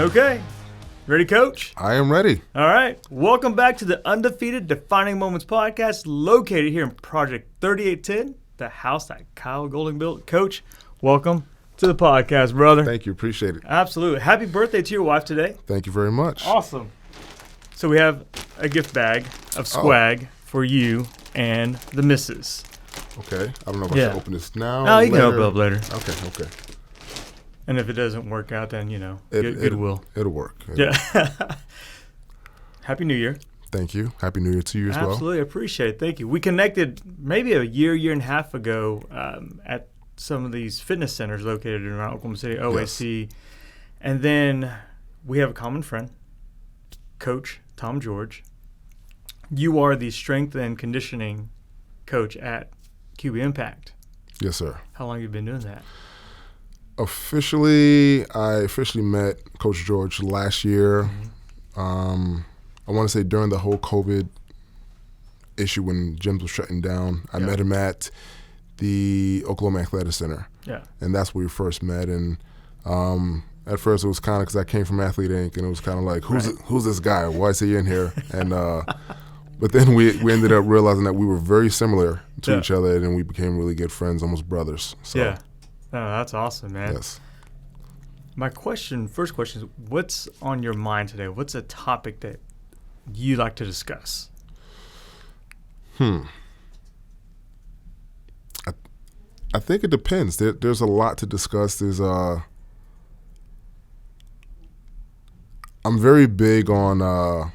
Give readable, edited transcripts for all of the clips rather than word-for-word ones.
Okay. Ready, Coach? I am ready. All right. Welcome back to the Undefeated Defining Moments podcast, located here in Project 3810, the house that Kyle Golding built. Coach, welcome to the podcast, brother. Thank you. Appreciate it. Absolutely. Happy birthday to your wife today. Thank you very much. Awesome. So we have a gift bag of swag for you and the missus. Okay. I don't know if I should open this now. Oh, you can open it up later. Okay. And if it doesn't work out, then, goodwill. It'll work. Happy New Year. Thank you. Happy New Year to you as well. Absolutely. Appreciate it. Thank you. We connected maybe a year and a half ago at some of these fitness centers located around Oklahoma City, OAC. Yes. And then we have a common friend, Coach Tom George. You are the strength and conditioning coach at QB Impact. Yes, sir. How long have you been doing that? I officially met Coach George last year. Mm-hmm. I want to say during the whole COVID issue when gyms were shutting down. I met him at the Oklahoma Athletic Center. Yeah. And that's where we first met. And at first it was kind of because I came from Athlete Inc. and it was kind of like, who's this guy? Why is he in here? And but then we ended up realizing that we were very similar to each other, and we became really good friends, almost brothers. So. Yeah. Oh, that's awesome, man. Yes. My first question is, what's on your mind today? What's a topic that you like to discuss? I think it depends. There's a lot to discuss. I'm very big on, I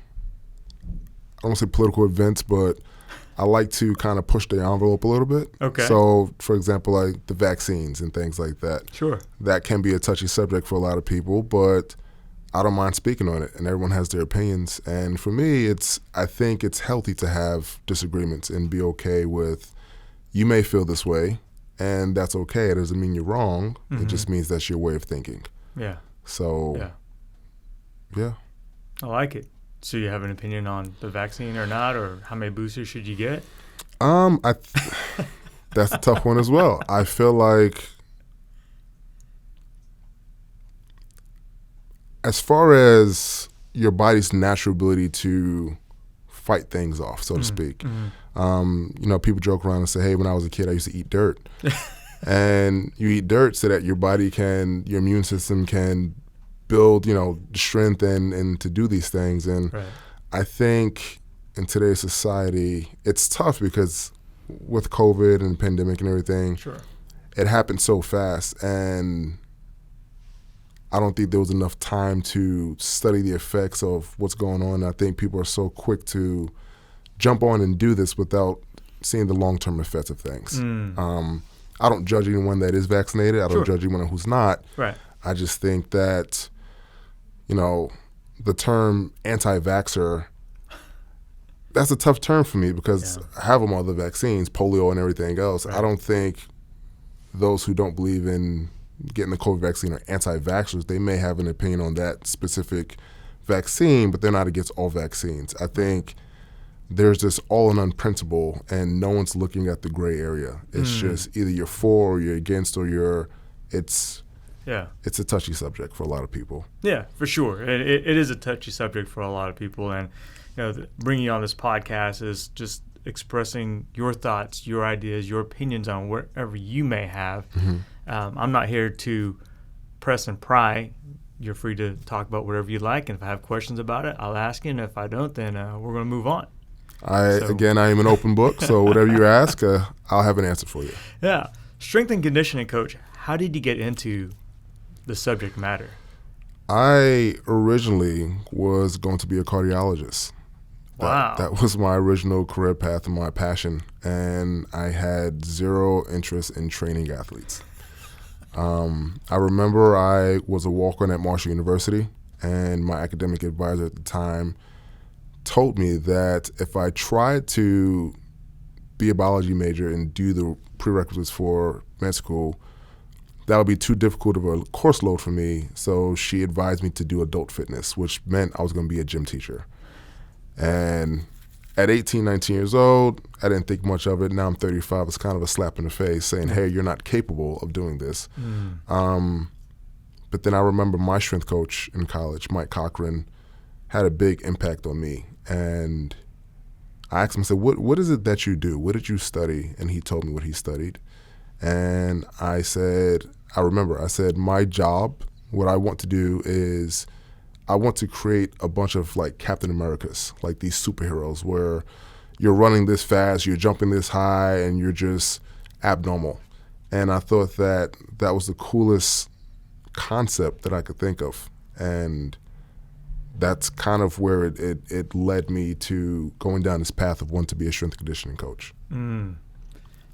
don't want to say political events, but I like to kind of push the envelope a little bit. Okay. So, for example, like the vaccines and things like that. Sure. That can be a touchy subject for a lot of people, but I don't mind speaking on it, and everyone has their opinions. And for me, I think it's healthy to have disagreements and be okay with, you may feel this way, and that's okay. It doesn't mean you're wrong. Mm-hmm. It just means that's your way of thinking. Yeah. So, yeah. I like it. So you have an opinion on the vaccine or not, or how many boosters should you get? That's a tough one as well. I feel like as far as your body's natural ability to fight things off, so to speak, people joke around and say, hey, when I was a kid, I used to eat dirt. And you eat dirt so that your immune system can build, strength and to do these things. And I think in today's society, it's tough because with COVID and the pandemic and everything, it happened so fast. And I don't think there was enough time to study the effects of what's going on. I think people are so quick to jump on and do this without seeing the long-term effects of things. I don't judge anyone that is vaccinated. I don't judge anyone who's not. Right. I just think that the term anti-vaxxer, that's a tough term for me because I have them all the vaccines, polio and everything else. Right. I don't think those who don't believe in getting the COVID vaccine are anti-vaxxers. They may have an opinion on that specific vaccine, but they're not against all vaccines. I think there's this all or none principle, and no one's looking at the gray area. It's just either you're for or you're against or it's a touchy subject for a lot of people. Yeah, for sure. It is a touchy subject for a lot of people. And, bringing you on this podcast is just expressing your thoughts, your ideas, your opinions on whatever you may have. Mm-hmm. I'm not here to press and pry. You're free to talk about whatever you like. And if I have questions about it, I'll ask you. And if I don't, then we're going to move on. I am an open book. So whatever you ask, I'll have an answer for you. Yeah. Strength and conditioning coach, how did you get into the subject matter? I originally was going to be a cardiologist. Wow. That was my original career path and my passion, and I had zero interest in training athletes. I remember I was a walk-on at Marshall University, and my academic advisor at the time told me that if I tried to be a biology major and do the prerequisites for med school, that would be too difficult of a course load for me. So she advised me to do adult fitness, which meant I was going to be a gym teacher. And at 18, 19 years old, I didn't think much of it. Now I'm 35. It's kind of a slap in the face saying, hey, you're not capable of doing this. But then I remember my strength coach in college, Mike Cochran, had a big impact on me. And I asked him, I said, what is it that you do? What did you study? And he told me what he studied. And I said, my job, what I want to do is I want to create a bunch of like Captain Americas, like these superheroes where you're running this fast, you're jumping this high, and you're just abnormal. And I thought that was the coolest concept that I could think of. And that's kind of where it led me to going down this path of wanting to be a strength and conditioning coach.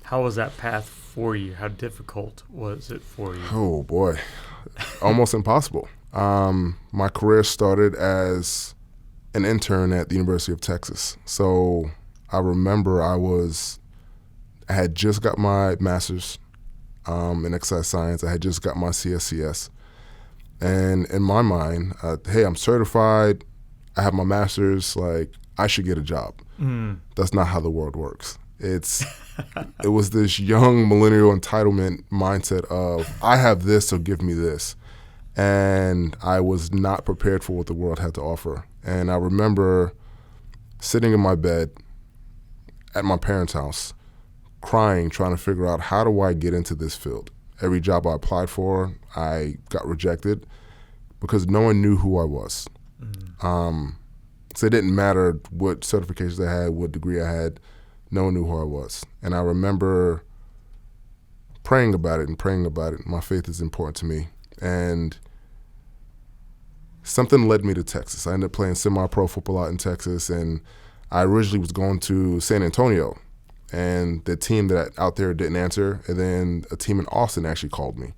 How was that path for you? How difficult was it for you? Oh, boy. Almost impossible. My career started as an intern at the University of Texas. So I remember I had just got my master's in exercise science. I had just got my CSCS. And in my mind, hey, I'm certified. I have my master's. Like, I should get a job. That's not how the world works. It was this young millennial entitlement mindset of, I have this, so give me this. And I was not prepared for what the world had to offer. And I remember sitting in my bed at my parents' house, crying, trying to figure out, how do I get into this field? Every job I applied for, I got rejected because no one knew who I was. So it didn't matter what certifications I had, what degree I had, no one knew who I was. And I remember praying about it. My faith is important to me. And something led me to Texas. I ended up playing semi-pro football out in Texas, and I originally was going to San Antonio, and the team out there didn't answer, and then a team in Austin actually called me.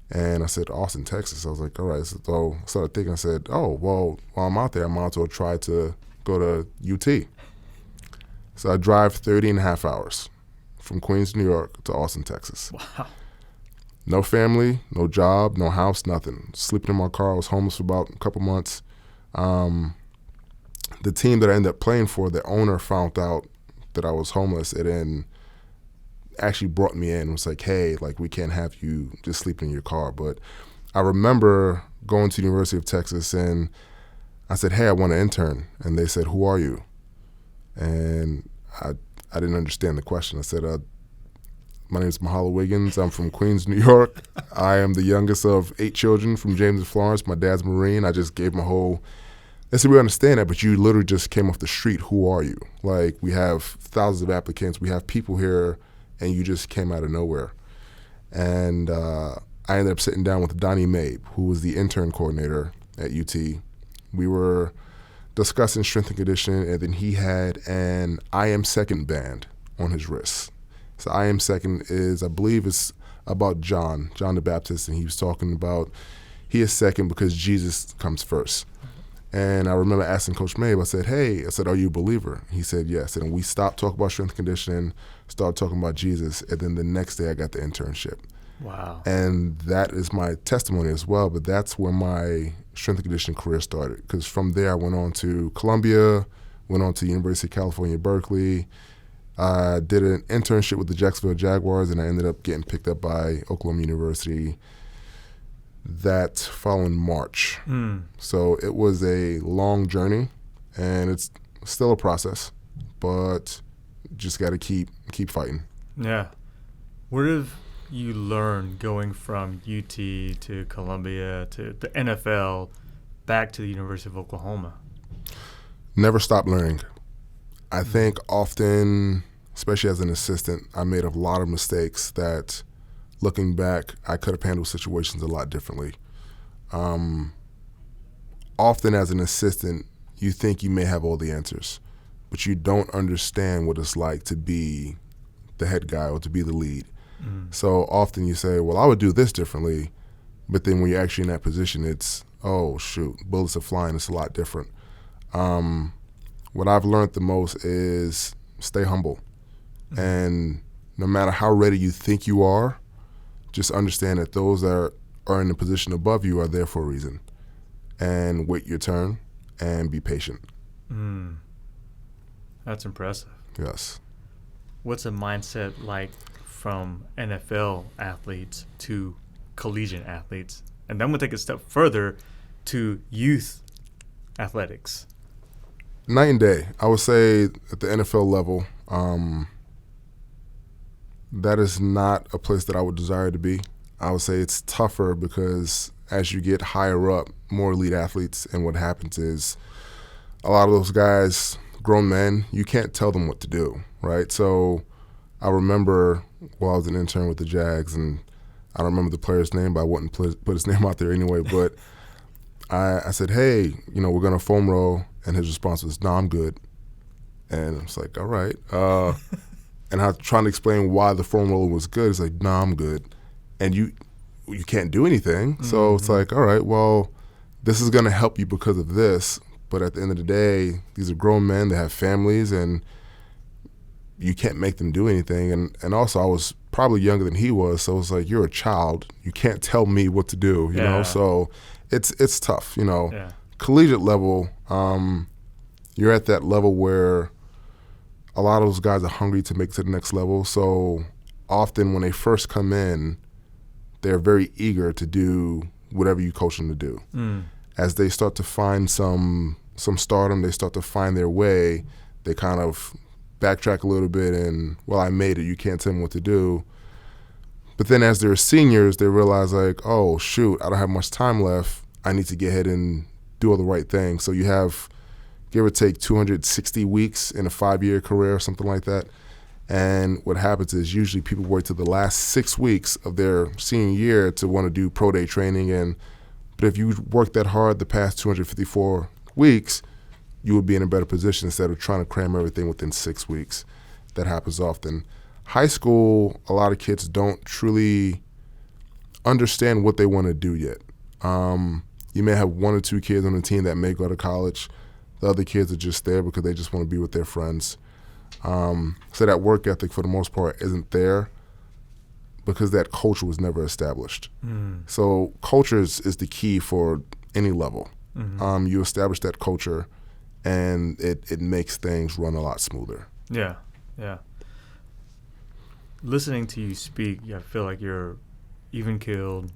And I said, Austin, Texas. I was like, all right. So I started thinking, I said, oh, well, while I'm out there, I might as well try to go to UT. So I drive 30 and a half hours from Queens, New York to Austin, Texas. Wow. No family, no job, no house, nothing. Sleeping in my car. I was homeless for about a couple months. The team that I ended up playing for, the owner found out that I was homeless, and then actually brought me in and was like, hey, like, we can't have you just sleeping in your car. But I remember going to the University of Texas, and I said, hey, I want to intern. And they said, who are you? And I didn't understand the question. I said, my name is Mahala Wiggins. I'm from Queens, New York. I am the youngest of 8 children from James and Florence. My dad's Marine. I just gave my whole, they said, we understand that, but you literally just came off the street. Who are you? Like, we have thousands of applicants. We have people here, and you just came out of nowhere. And I ended up sitting down with Donnie Mabe, who was the intern coordinator at UT. We were discussing strength and conditioning, and then he had an I Am Second band on his wrist. So I Am Second is, I believe it's about John the Baptist, and he was talking about he is second because Jesus comes first. And I remember asking Coach Mabe, I said, are you a believer? He said, yes. And we stopped talking about strength and conditioning, started talking about Jesus, and then the next day I got the internship. Wow. And that is my testimony as well, but that's where my strength and conditioning career started, because from there I went on to Columbia, went on to University of California, Berkeley. I did an internship with the Jacksonville Jaguars, and I ended up getting picked up by Oklahoma University that following March. So it was a long journey, and it's still a process, but just got to keep fighting. Yeah. What have you learned going from UT to Columbia to the NFL back to the University of Oklahoma? Never stop learning. I think often, especially as an assistant, I made a lot of mistakes that, looking back, I could have handled situations a lot differently. Often as an assistant, you think you may have all the answers, but you don't understand what it's like to be the head guy or to be the lead. So often you say, well, I would do this differently, but then when you're actually in that position, it's, oh, shoot, bullets are flying. It's a lot different. What I've learned the most is stay humble. And no matter how ready you think you are, just understand that those that are in the position above you are there for a reason. And wait your turn and be patient. That's impressive. Yes. What's a mindset like from NFL athletes to collegiate athletes And then we'll take a step further to youth athletics. Night and day. I would say at the NFL level, that is not a place that I would desire to be. I would say it's tougher because as you get higher up, more elite athletes, and what happens is a lot of those guys, grown men, you can't tell them what to do, right? So I remember while I was an intern with the Jags, and I don't remember the player's name, but I wouldn't put his name out there anyway, but I said, hey, we're going to foam roll, and his response was, no, I'm good. And I was like, all right. And I was trying to explain why the foam roller was good. It's like, no, I'm good. And you can't do anything. So it's like, all right, well, this is going to help you because of this. But at the end of the day, these are grown men. They have families, and you can't make them do anything. And also, I was probably younger than he was, so it was like, you're a child. You can't tell me what to do, you know? So it's tough, Yeah. Collegiate level, you're at that level where a lot of those guys are hungry to make it to the next level. So often when they first come in, they're very eager to do whatever you coach them to do. As they start to find some stardom, they start to find their way, they kind of backtrack a little bit and, well, I made it, you can't tell me what to do. But then as they're seniors, they realize like, oh, shoot, I don't have much time left. I need to get ahead and do all the right things. So you have, give or take, 260 weeks in a 5-year career or something like that. And what happens is usually people wait till the last 6 weeks of their senior year to want to do pro day training. But if you work that hard the past 254 weeks, you would be in a better position instead of trying to cram everything within 6 weeks. That happens often. High school, a lot of kids don't truly understand what they want to do yet. You may have 1 or 2 kids on the team that may go to college. The other kids are just there because they just want to be with their friends. So that work ethic, for the most part, isn't there because that culture was never established. So culture is the key for any level. You establish that culture, and it makes things run a lot smoother. Yeah. Listening to you speak, I feel like you're even-keeled,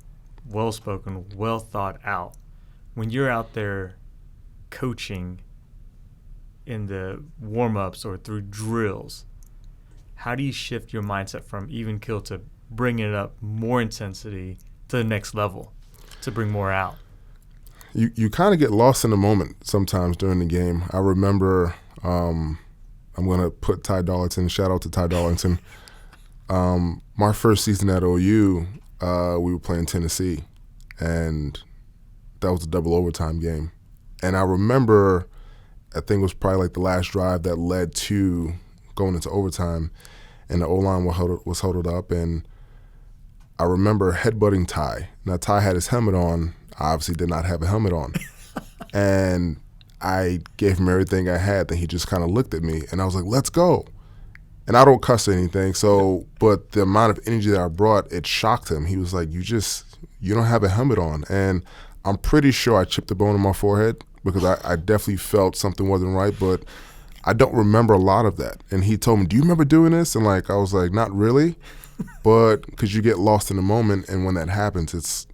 well-spoken, well thought out. When you're out there coaching in the warm-ups or through drills, how do you shift your mindset from even-keeled to bringing it up more intensity to the next level, to bring more out? You kind of get lost in the moment sometimes during the game. I remember, I'm going to put Ty Darlington, shout out to Ty Darlington. My first season at OU, we were playing Tennessee, and that was a double overtime game. And I remember, I think it was probably like the last drive that led to going into overtime, and the O-line was huddled up, and I remember headbutting Ty. Now, Ty had his helmet on. I obviously did not have a helmet on. And I gave him everything I had, then he just kind of looked at me, and I was like, let's go. And I don't cuss or anything, but the amount of energy that I brought, it shocked him. He was like, you don't have a helmet on. And I'm pretty sure I chipped a bone in my forehead because I definitely felt something wasn't right, but I don't remember a lot of that. And he told me, do you remember doing this? And I was like, not really, but because you get lost in the moment, and when that happens, it's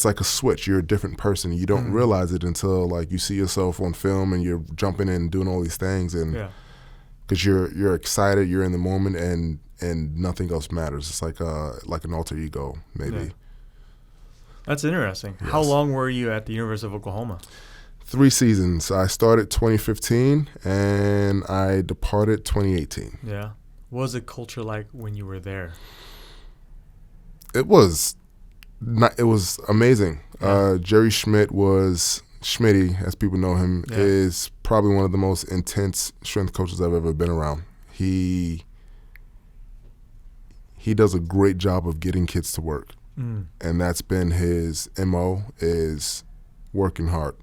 like a switch. You're a different person. You don't realize it until you see yourself on film and you're jumping in and doing all these things, and because you're excited, you're in the moment, and nothing else matters. It's like an alter ego, maybe. Yeah. That's interesting. Yes. How long were you at the University of Oklahoma? 3 seasons. I started 2015, and I departed 2018. Yeah. What was the culture like when you were there? It was amazing. Yeah. Jerry Schmitty, as people know him, is probably one of the most intense strength coaches I've ever been around. He does a great job of getting kids to work. And that's been his MO, is working hard.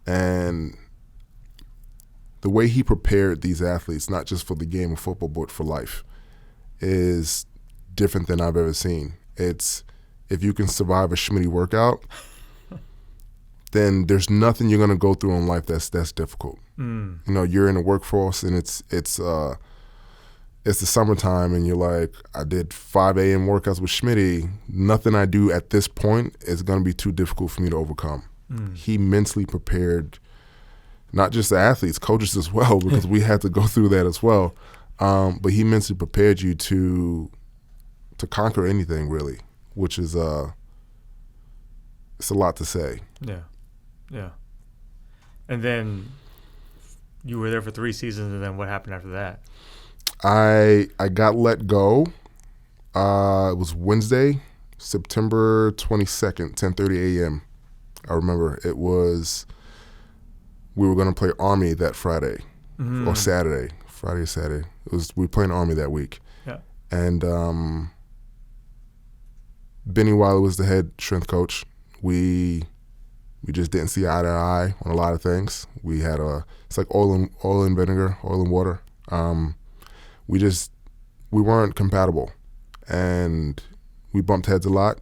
And the way he prepared these athletes, not just for the game of football, but for life, is different than I've ever seen. It's, if you can survive a Schmitty workout, then there's nothing you're going to go through in life that's difficult. You're in the workforce, and it's it's the summertime and you're like, I did 5 a.m. workouts with Schmitty. Nothing I do at this point is going to be too difficult for me to overcome. He mentally prepared not just the athletes, coaches as well, because we had to go through that as well. But he mentally prepared you to conquer anything, really, which is it's a lot to say. Yeah. And then you were there for 3 seasons, and then what happened after that? I got let go. It was Wednesday, September 22nd, 10:30 a.m. I remember we were going to play Army that Friday or Saturday. Friday or Saturday. We were playing Army that week. Yeah. And Benny Wiley was the head strength coach. We just didn't see eye to eye on a lot of things. We had it's like oil and vinegar, oil and water. We weren't compatible, and we bumped heads a lot.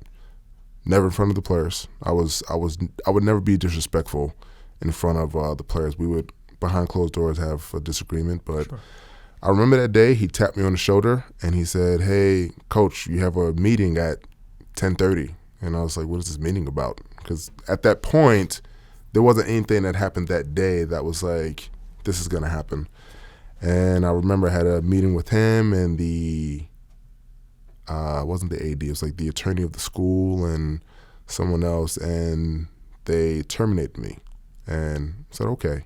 Never in front of the players. I would never be disrespectful in front of the players. We would, behind closed doors, have a disagreement. But sure. I remember that day he tapped me on the shoulder and he said, "Hey, coach, you have a meeting at 10:30." And I was like, "What is this meeting about?" Because at that point, there wasn't anything that happened that day that was like, this is going to happen. And I remember I had a meeting with him and it wasn't the AD, it was like the attorney of the school and someone else, and they terminated me and said, okay.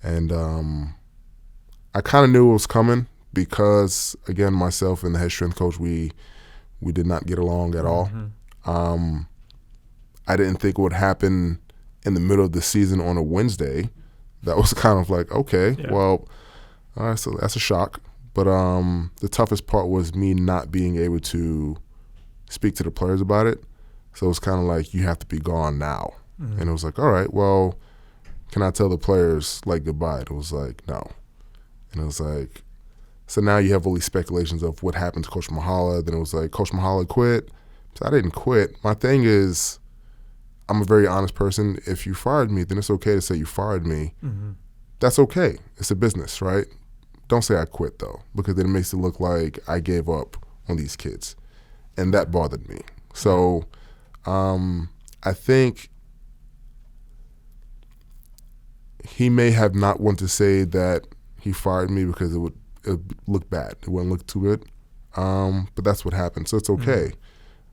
And I kind of knew it was coming because, again, myself and the head strength coach, we did not get along at all. I didn't think it would happen in the middle of the season on a Wednesday. That was kind of like, okay, well, all right, so that's a shock. But the toughest part was me not being able to speak to the players about it. So it was kind of like, you have to be gone now. And it was like, all right, well, can I tell the players, like, goodbye? And it was like, no. And it was like, so now you have all these speculations of what happened to Coach Mahala. Then it was like, Coach Mahala quit. So I didn't quit. My thing is, I'm a very honest person. If you fired me, then it's okay to say you fired me. That's okay. It's a business, right? Don't say I quit, though, because then it makes it look like I gave up on these kids. And that bothered me. So I think he may have not wanted to say that he fired me because it would look bad. It wouldn't look too good. But that's what happened. So it's okay.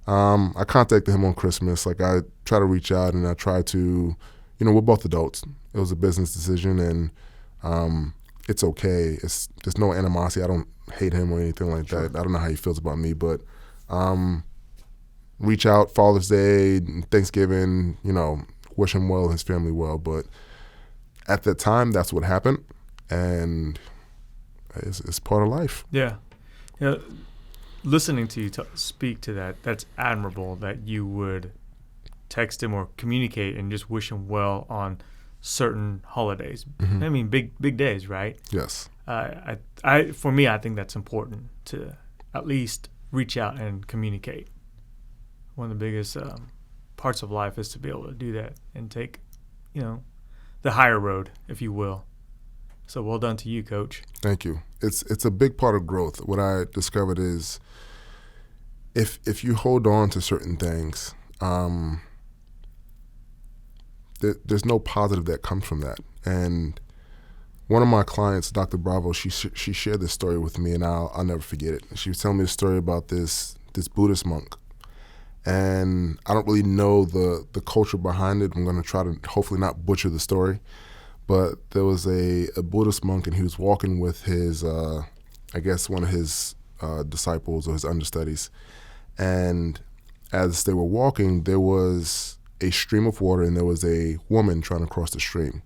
I contacted him on Christmas. Like, I try to reach out and I try to, we're both adults. It was a business decision, and it's okay. There's no animosity. I don't hate him or anything like that. I don't know how he feels about me, but reach out Father's Day, Thanksgiving, wish him well and his family well. But at that time, that's what happened, and it's part of life. Yeah. Listening to you speak to that, that's admirable that you would text him or communicate and just wish him well on certain holidays. I mean, big days, right? Yes. For me, I think that's important to at least reach out and communicate. One of the biggest parts of life is to be able to do that and take, the higher road, if you will. So well done to you, Coach. Thank you. It's a big part of growth. What I discovered is if you hold on to certain things, there's no positive that comes from that. And one of my clients, Dr. Bravo, she shared this story with me, and I'll never forget it. She was telling me a story about this Buddhist monk. And I don't really know the culture behind it. I'm going to try to hopefully not butcher the story. But there was a Buddhist monk, and he was walking with his, I guess, one of his disciples or his understudies. And as they were walking, there was a stream of water, and there was a woman trying to cross the stream.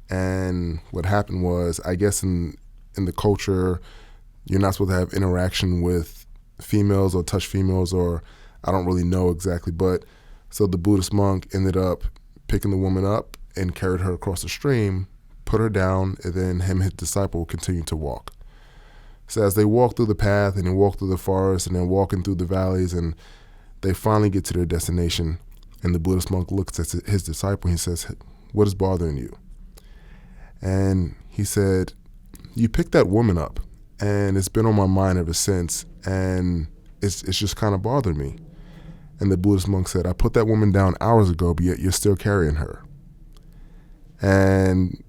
And what happened was, I guess in the culture, you're not supposed to have interaction with females or touch females, or I don't really know exactly. But so the Buddhist monk ended up picking the woman up and carried her across the stream, put her down, and then him and his disciple continued to walk. So as they walk through the path and then walk through the forest and then walking through the valleys, and they finally get to their destination, and the Buddhist monk looks at his disciple and he says, "What is bothering you?" And he said, "You picked that woman up and it's been on my mind ever since, and it's just kind of bothered me. And the Buddhist monk said, I put that woman down hours ago, but yet you're still carrying her. And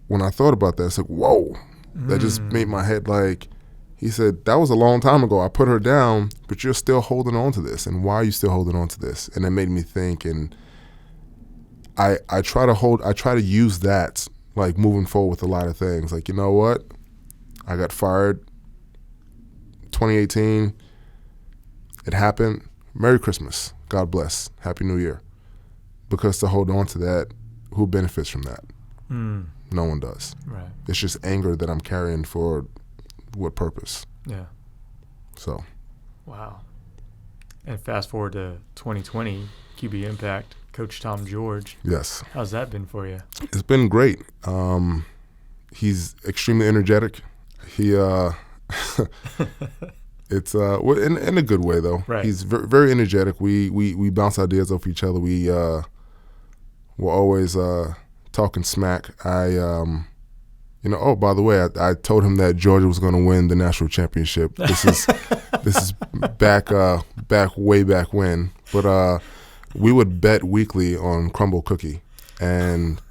when I thought about that, it's like, whoa, that just made my head like, he said, that was a long time ago. I put her down, but you're still holding on to this. And why are you still holding on to this? And it made me think, and I try to use that, like, moving forward with a lot of things. Like, you know what? I got fired 2018. It happened. Merry Christmas. God bless. Happy New Year. Because to hold on to that, who benefits from that? No one does. Right. It's just anger that I'm carrying for what purpose? Yeah. So. Wow. And fast forward to 2020, QB Impact, Coach Tom George. Yes. How's that been for you? It's been great. He's extremely energetic. He it's well, in a good way though. Right. He's very energetic. We bounce ideas off each other. We're always talking smack. Oh, by the way, I told him that Georgia was going to win the national championship. This is back way back when. But we would bet weekly on Crumble Cookie, and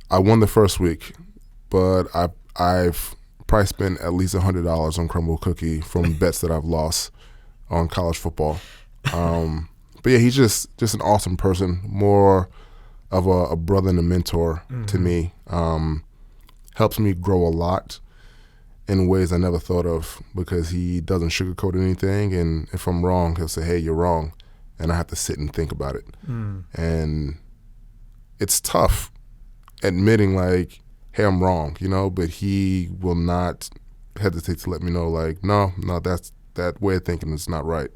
I won the first week, but I've probably spent at least $100 on Crumble Cookie from bets that I've lost on college football. But yeah, he's just an awesome person, more of a brother and a mentor to me. Helps me grow a lot in ways I never thought of, because he doesn't sugarcoat anything, and if I'm wrong, he'll say, hey, you're wrong, and I have to sit and think about it. And it's tough admitting, like, hey, I'm wrong, but he will not hesitate to let me know, like, no, that way of thinking is not right.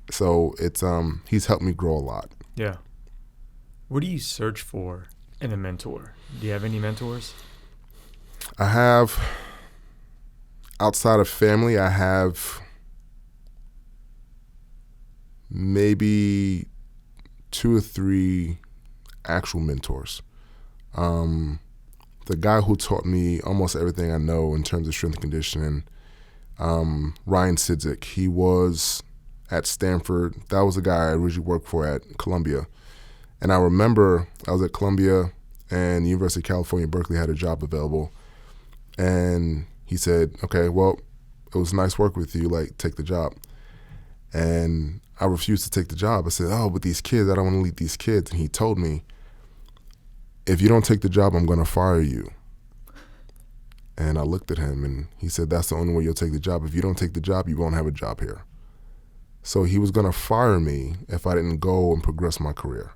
So it's he's helped me grow a lot. Yeah. What do you search for in a mentor? Do you have any mentors? I have, outside of family, I have maybe 2 or 3 actual mentors. The guy who taught me almost everything I know in terms of strength and conditioning, Ryan Sidzik. He was at Stanford. That was the guy I originally worked for at Columbia. And I remember I was at Columbia, and the University of California, Berkeley had a job available. And he said, okay, well, it was nice work with you, like, take the job. And I refused to take the job. I said, oh, but these kids, I don't want to lead these kids. And he told me, if you don't take the job, I'm going to fire you. And I looked at him, and he said, that's the only way you'll take the job. If you don't take the job, you won't have a job here. So he was going to fire me if I didn't go and progress my career.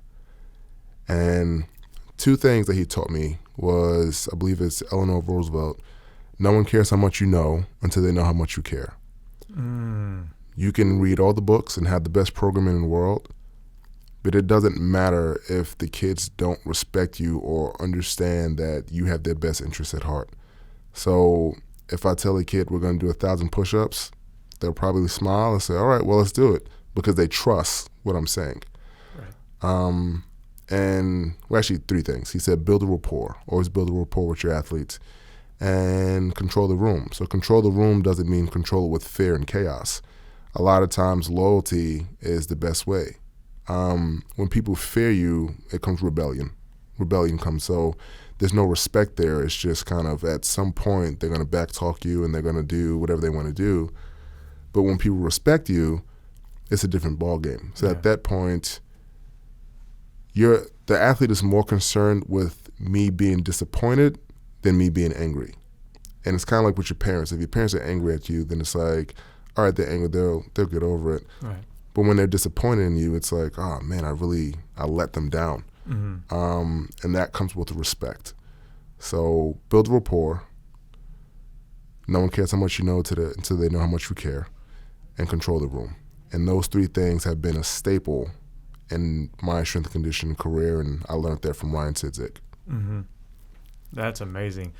And 2 things that he taught me was, I believe it's Eleanor Roosevelt, no one cares how much you know until they know how much you care. You can read all the books and have the best programming in the world, but it doesn't matter if the kids don't respect you or understand that you have their best interests at heart. So if I tell a kid we're going to do 1,000 push-ups, they'll probably smile and say, all right, well, let's do it, because they trust what I'm saying. Right. And well, actually 3 things. He said, build a rapport. Always build a rapport with your athletes. And control the room. So control the room doesn't mean control it with fear and chaos. A lot of times loyalty is the best way. When people fear you, it comes rebellion. Rebellion comes. So there's no respect there. It's just kind of, at some point, they're going to backtalk you and they're going to do whatever they want to do. But when people respect you, it's a different ballgame. So at that point, the athlete is more concerned with me being disappointed than me being angry. And it's kind of like with your parents. If your parents are angry at you, then it's like, all right, they're angry, they'll get over it. Right. But when they're disappointed in you, it's like, oh man, I let them down. And that comes with respect. So build rapport. No one cares how much you know until they know how much you care. And control the room. And those 3 things have been a staple in my strength and conditioning career, and I learned that from Ryan Sidzik. That's amazing.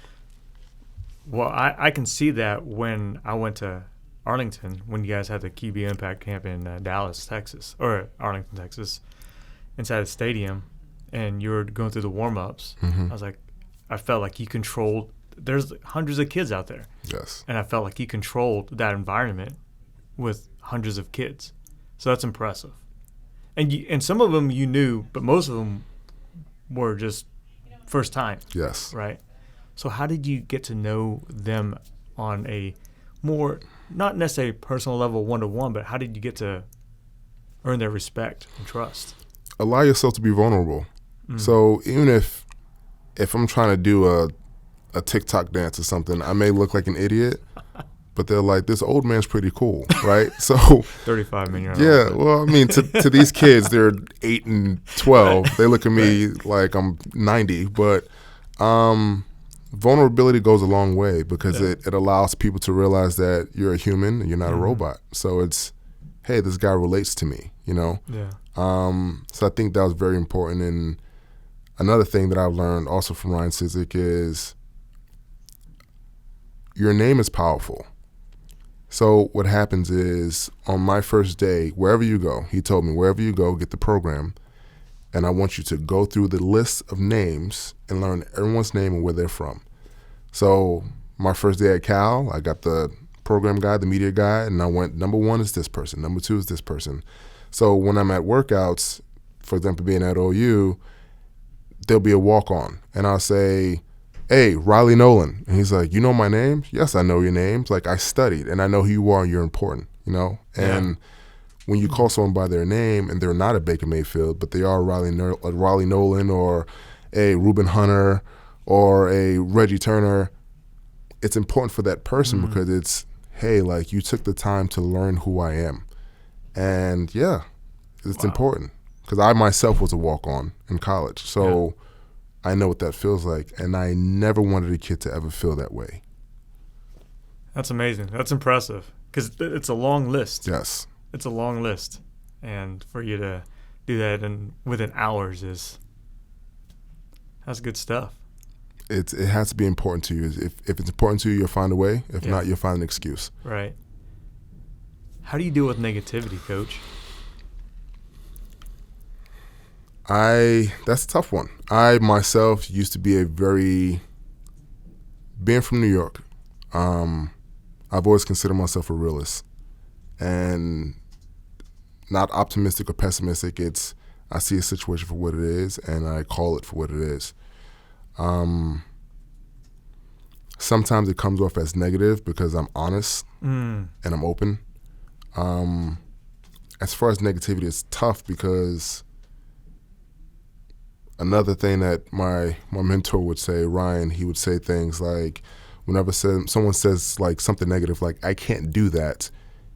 Well, I can see that when I went to Arlington, when you guys had the QB Impact Camp in Dallas, Texas, or Arlington, Texas, inside the stadium, and you were going through the warm-ups. I felt like you controlled there's hundreds of kids out there. Yes. And I felt like he controlled that environment with hundreds of kids. So that's impressive. And some of them you knew, but most of them were just first time. Yes. Right? So how did you get to know them on a more, not necessarily personal level, one-to-one, but how did you get to earn their respect and trust? Allow yourself to be vulnerable. So even if I'm trying to do a TikTok dance or something, I may look like an idiot, but they're like, this old man's pretty cool, right? So 35 minutes. Yeah, well, I mean, to these kids, they're 8 and 12. They look at me like I'm 90, but vulnerability goes a long way because it allows people to realize that you're a human and you're not a robot. So it's, hey, this guy relates to me, you know? Yeah. So I think that was very important. And another thing that I've learned also from Ryan Sizik is your name is powerful. So what happens is on my first day, wherever you go, he told me, wherever you go, get the program. And I want you to go through the list of names and learn everyone's name and where they're from. So my first day at Cal, I got the program guide, the media guide, and I went, number 1 is this person, number 2 is this person. So when I'm at workouts, for example, being at OU, there'll be a walk-on, and I'll say, hey, Riley Nolan. And he's like, you know my name? Yes, I know your names. Like, I studied, and I know who you are, and you're important, you know? And when you call someone by their name, and they're not a Baker Mayfield, but they are Riley Nolan or a Reuben Hunter or a Reggie Turner, it's important for that person because it's, hey, like, you took the time to learn who I am. And, yeah, it's important because I myself was a walk-on in college. So I know what that feels like, and I never wanted a kid to ever feel that way. That's amazing. That's impressive because it's a long list. Yes. It's a long list. And for you to do that within hours that's good stuff. It has to be important to you. If it's important to you, you'll find a way. If not, you'll find an excuse. Right. How do you deal with negativity, Coach? That's a tough one. I myself used to be being from New York, I've always considered myself a realist and not optimistic or pessimistic. I see a situation for what it is and I call it for what it is. Sometimes it comes off as negative because I'm honest and I'm open. As far as negativity, it's tough because another thing that my mentor would say, Ryan, he would say things like, whenever someone says like something negative, like I can't do that,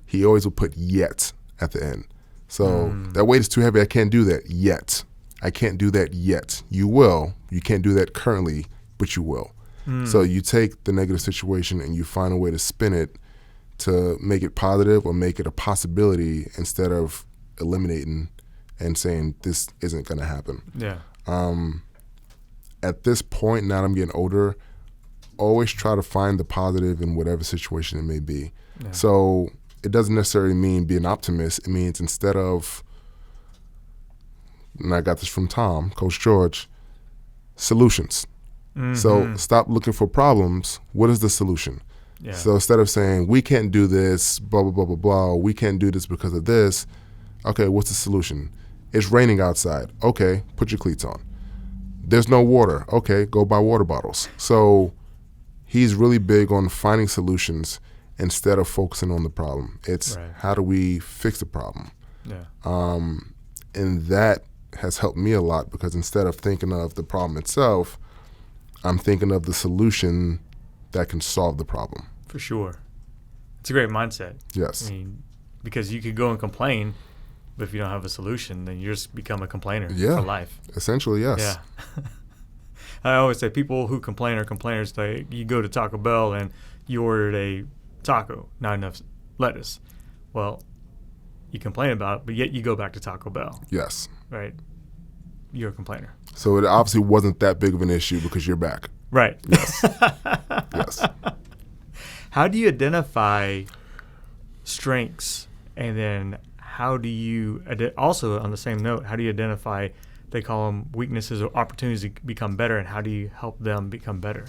he always would put yet at the end. So that weight is too heavy. I can't do that yet. I can't do that yet. You will. You can't do that currently, but you will. So you take the negative situation and you find a way to spin it to make it positive or make it a possibility instead of eliminating and saying this isn't going to happen. Yeah. At this point, now that I'm getting older, always try to find the positive in whatever situation it may be. Yeah. So it doesn't necessarily mean be an optimist. It means instead of, and I got this from Tom, Coach George, solutions. So stop looking for problems. What is the solution? Yeah. So instead of saying, we can't do this, blah, blah, blah, blah, blah, we can't do this because of this, okay, what's the solution? It's raining outside. Okay, put your cleats on. There's no water. Okay, go buy water bottles. So he's really big on finding solutions instead of focusing on the problem. It's how do we fix the problem? Yeah. And that has helped me a lot because instead of thinking of the problem itself, I'm thinking of the solution that can solve the problem. For sure. It's a great mindset. Yes. I mean, because you could go and complain, but if you don't have a solution, then you just become a complainer for life. Essentially, yes. Yeah. I always say people who complain are complainers. You go to Taco Bell and you ordered a taco, not enough lettuce. Well, you complain about it, but yet you go back to Taco Bell. Yes. Right. You're a complainer. So it obviously wasn't that big of an issue because you're back. Right. Yes. Yes. How do you identify strengths, and then how do you also on the same note, how do you identify, they call them weaknesses or opportunities to become better, and how do you help them become better?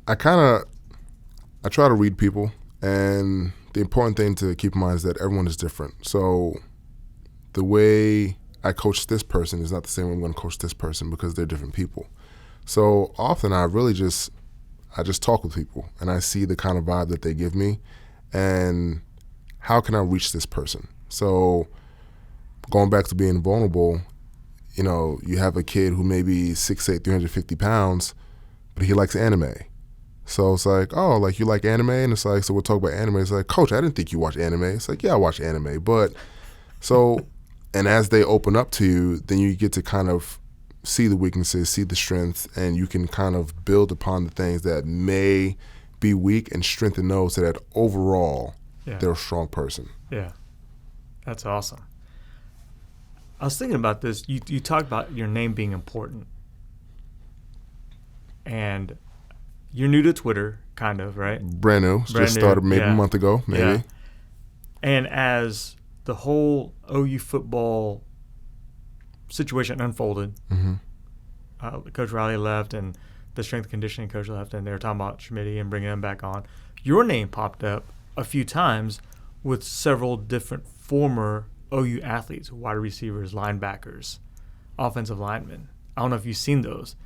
I try to read people, and the important thing to keep in mind is that everyone is different. So the way I coach this person is not the same way I'm going to coach this person because they're different people. So often I just talk with people and I see the kind of vibe that they give me and how can I reach this person? So going back to being vulnerable, you have a kid who may be 6'8", 350 pounds, but he likes anime. So it's like, oh, like you like anime? And it's like, so we'll talk about anime. It's like, Coach, I didn't think you watch anime. It's like, yeah, I watch anime. But so, and as they open up to you, then you get to kind of see the weaknesses, see the strengths, and you can kind of build upon the things that may be weak and strengthen those so that overall they're a strong person. Yeah, that's awesome. I was thinking about this. You talked about your name being important. And you're new to Twitter, kind of, right? Brand new. Just started maybe a month ago, maybe. Yeah. And as the whole OU football situation unfolded, Coach Riley left and the strength and conditioning coach left, and they were talking about Schmitty and bringing him back on. Your name popped up a few times with several different former OU athletes, wide receivers, linebackers, offensive linemen. I don't know if you've seen those,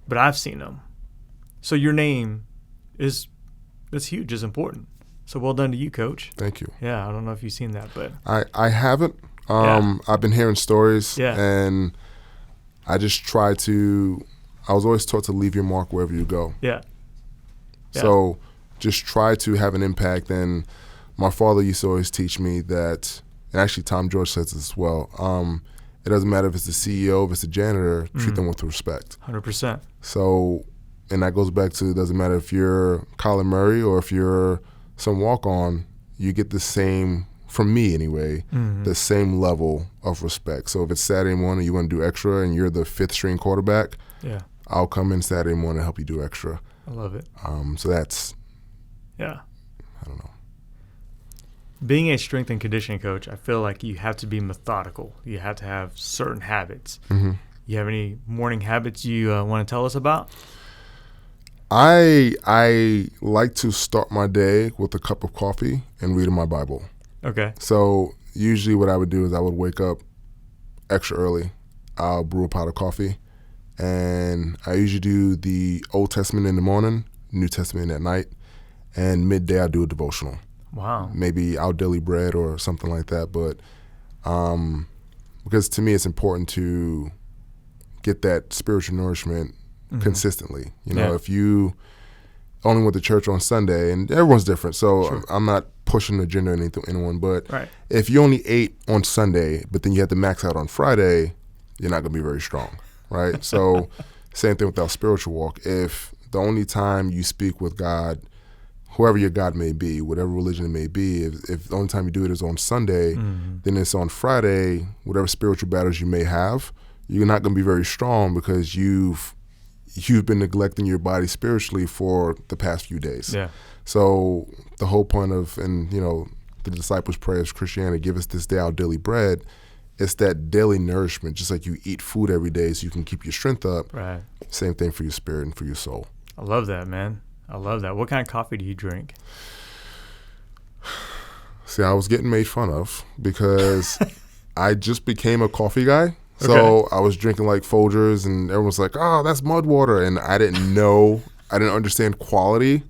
but I've seen them. So your name that's huge, is important. So well done to you, Coach. Thank you. Yeah, I don't know if you've seen that, but I haven't. I've been hearing stories, and I just try to. I was always taught to leave your mark wherever you go. Yeah. So just try to have an impact. And my father used to always teach me that, and actually Tom George says this as well. It doesn't matter if it's the CEO, if it's the janitor, treat them with respect. 100%. So, and that goes back to, it doesn't matter if you're Colin Murray or if you're some walk-on, you get the same, from me anyway, the same level of respect. So if it's Saturday morning, you want to do extra and you're the fifth string quarterback, I'll come in Saturday morning and help you do extra. I love it. So that's, I don't know. Being a strength and conditioning coach, I feel like you have to be methodical. You have to have certain habits. You have any morning habits you want to tell us about? I like to start my day with a cup of coffee and reading my Bible. Okay. So usually what I would do is I would wake up extra early. I'll brew a pot of coffee, and I usually do the Old Testament in the morning, New Testament at night, and midday I'll do a devotional. Wow. Maybe Our Daily Bread or something like that. But because to me it's important to get that spiritual nourishment consistently. If you only went to church on Sunday, and everyone's different, so I'm not pushing the agenda or anyone, but if you only ate on Sunday, but then you had to max out on Friday, you're not going to be very strong, right? So same thing with our spiritual walk. If the only time you speak with God, whoever your God may be, whatever religion it may be, if the only time you do it is on Sunday, then it's on Friday, whatever spiritual battles you may have, you're not going to be very strong because you've been neglecting your body spiritually for the past few days. Yeah. So the whole point of, the disciples' prayer of Christianity, give us this day our daily bread, it's that daily nourishment, just like you eat food every day so you can keep your strength up. Right. Same thing for your spirit and for your soul. I love that, man. I love that. What kind of coffee do you drink? See, I was getting made fun of because I just became a coffee guy. So I was drinking like Folgers, and everyone's like, "Oh, that's mud water," and I didn't know, I didn't understand quality.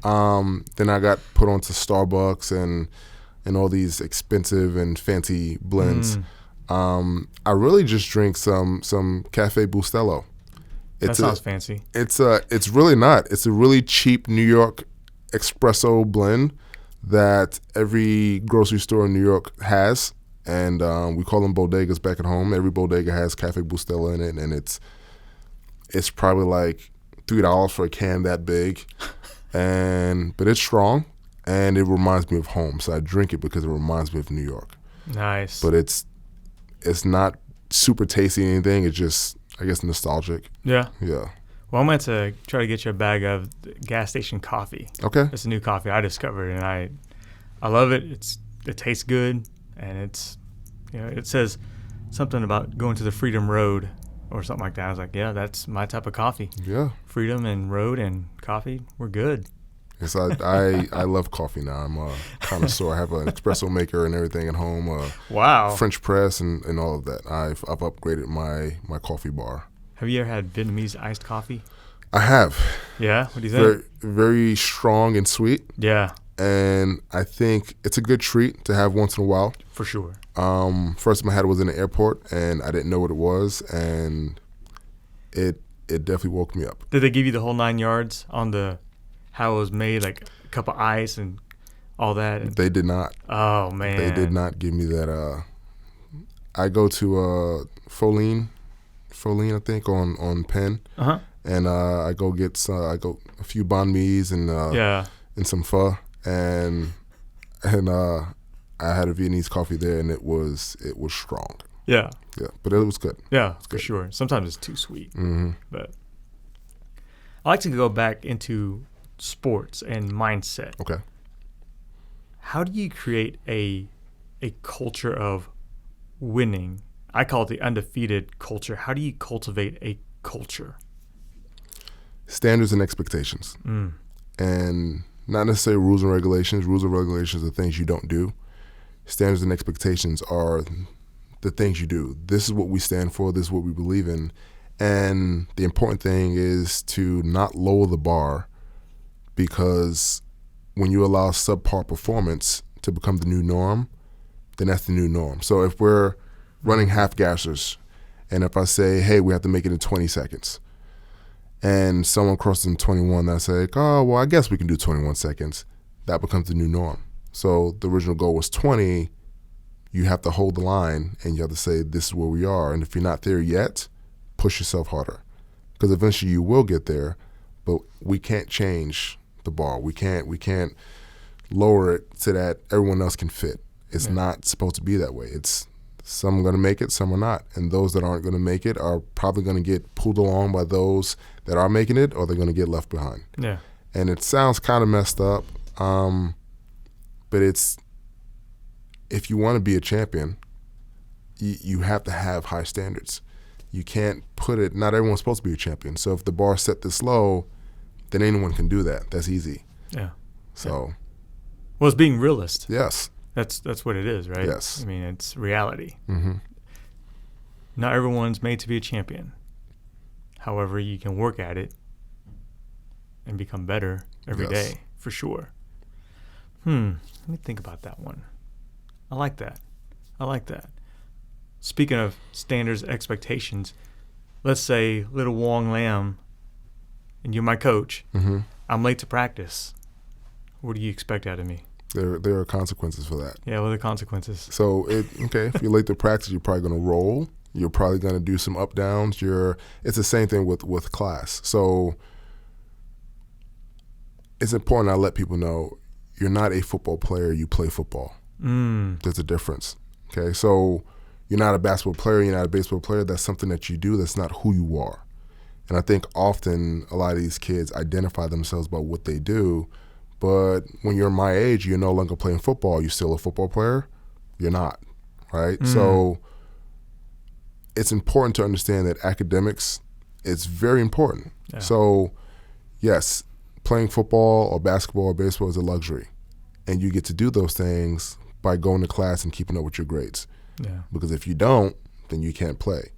Then I got put onto Starbucks and all these expensive and fancy blends. I really just drink some Cafe Bustelo. That sounds fancy. It's really not. It's a really cheap New York espresso blend that every grocery store in New York has. And we call them bodegas back at home. Every bodega has Cafe Bustelo in it, and it's probably like $3 for a can that big. But it's strong, and it reminds me of home. So I drink it because it reminds me of New York. Nice. But it's not super tasty or anything. It's just, I guess, nostalgic. Yeah. Yeah. Well, I'm going to try to get you a bag of gas station coffee. Okay. It's a new coffee I discovered, and I love it. It tastes good. And it's, it says something about going to the Freedom Road or something like that. I was like, yeah, that's my type of coffee. Yeah. Freedom and road and coffee, we're good. Yes, I love coffee now. I'm a connoisseur. I have an espresso maker and everything at home. Wow. French press and all of that. I've upgraded my coffee bar. Have you ever had Vietnamese iced coffee? I have. Yeah? What do you think? Very strong and sweet. Yeah. And I think it's a good treat to have once in a while. For sure. First time I had it was in the airport, and I didn't know what it was, and it definitely woke me up. Did they give you the whole 9 yards on how it was made, like a cup of ice and all that? They did not. Oh, man. They did not give me that. I go to Foline, I think, on Penn. Uh-huh. And I go get a few banh mi's and some pho, and I had a Vietnamese coffee there, and it was strong. Yeah. Yeah, but it was good. Yeah, for sure. Sometimes it's too sweet. Mm-hmm. But I like to go back into sports and mindset. Okay. How do you create a culture of winning? I call it the undefeated culture. How do you cultivate a culture? Standards and expectations. And not necessarily rules and regulations. Rules and regulations are things you don't do. Standards and expectations are the things you do. This is what we stand for. This is what we believe in. And the important thing is to not lower the bar, because when you allow subpar performance to become the new norm, then that's the new norm. So if we're running half-gassers, and if I say, hey, we have to make it in 20 seconds, and someone crosses in 21, I say, oh, well, I guess we can do 21 seconds. That becomes the new norm. So the original goal was 20. You have to hold the line, and you have to say, this is where we are. And if you're not there yet, push yourself harder, because eventually you will get there. But we can't change the bar. We can't lower it so that everyone else can fit. It's not supposed to be that way. It's some are going to make it, some are not. And those that aren't going to make it are probably going to get pulled along by those that are making it, or they're going to get left behind. Yeah. And it sounds kind of messed up, but it's, if you want to be a champion, you have to have high standards. You can't put it, not everyone's supposed to be a champion. So if the bar set this low, then anyone can do that. That's easy. Yeah. So. Well, it's being realist. Yes. That's what it is, right? Yes. I mean, it's reality. Mm-hmm. Not everyone's made to be a champion. However, you can work at it and become better every day, for sure. Let me think about that one. I like that. Speaking of standards, expectations, let's say little Wong Lam, and you're my coach. Mm-hmm. I'm late to practice. What do you expect out of me? There are consequences for that. Yeah, what are the consequences? So, if you're late to practice, you're probably going to roll. You're probably going to do some up downs. It's the same thing with class. So it's important I let people know you're not a football player. You play football. There's a difference. Okay, so you're not a basketball player. You're not a baseball player. That's something that you do. That's not who you are. And I think often a lot of these kids identify themselves by what they do. But when you're my age, you're no longer playing football. You're still a football player. You're not, right? So it's important to understand that academics is very important. Yeah. So, yes, playing football or basketball or baseball is a luxury. And you get to do those things by going to class and keeping up with your grades. Yeah. Because if you don't, then you can't play.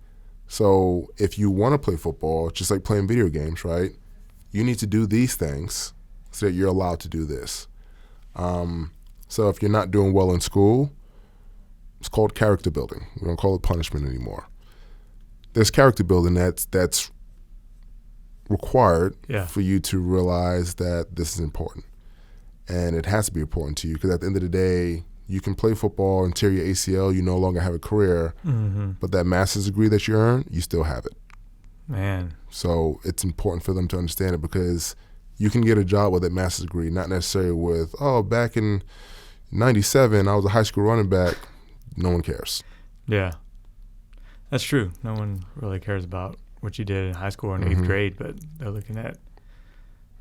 So if you want to play football, just like playing video games, right, you need to do these things so that you're allowed to do this. So if you're not doing well in school, it's called character building. We don't call it punishment anymore. There's character building that's required for you to realize that this is important. And it has to be important to you, because at the end of the day, you can play football and tear your ACL, you no longer have a career, but that master's degree that you earned, you still have it. Man. So it's important for them to understand it, because you can get a job with that master's degree, not necessarily with, back in 97, I was a high school running back. No one cares. Yeah. That's true. No one really cares about what you did in high school or in 8th grade, but they're looking at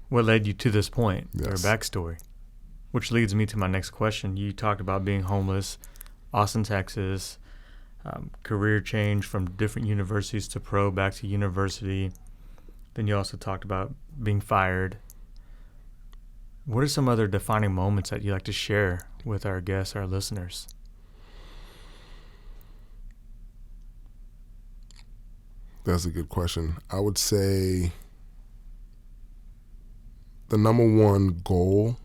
what led you to this point, your backstory. Which leads me to my next question. You talked about being homeless, Austin, Texas. career change from different universities to pro, back to university. Then you also talked about being fired. What are some other defining moments that you like to share with our guests, our listeners? That's a good question. I would say the number one goal,